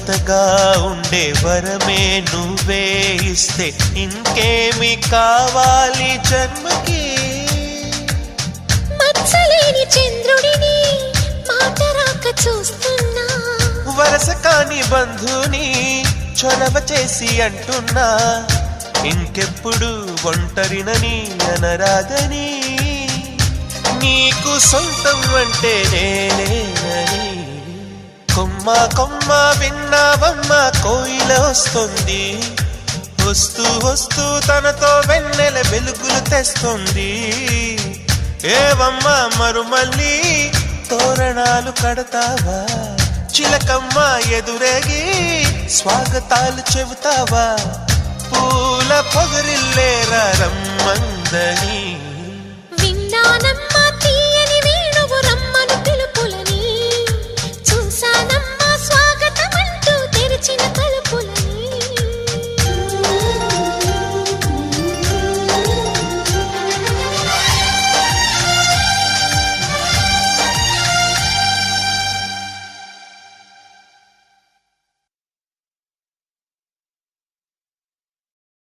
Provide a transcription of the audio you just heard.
జతగా ఉండే వరమే నువ్వే ఇస్తే ఇంకేమి కావాలి జన్మకి. మచ్చలేని చంద్రుడిని మాట రాక చూస్తున్నా, వరస కాని బంధుని చొరవ చేసి అంటున్నా, ఇంకెప్పుడు ఒంటరినని అనరాదని, నీకు సొంతం అంటే నేనేనని. కొమ్మ కొమ్మ విన్నావమ్మ కోయిల వస్తుంది, వస్తూ వస్తూ తనతో వెన్నెల వెలుగులు తెస్తుంది. ఏవమ్మ మరుమల్లి తోరణాలు కడతావా, చిలకమ్మ ఎదురేగి స్వాగతాలు చెబుతావా, పూల పొగరిల్లేరా రమ్మందని. విన్నానమ్మ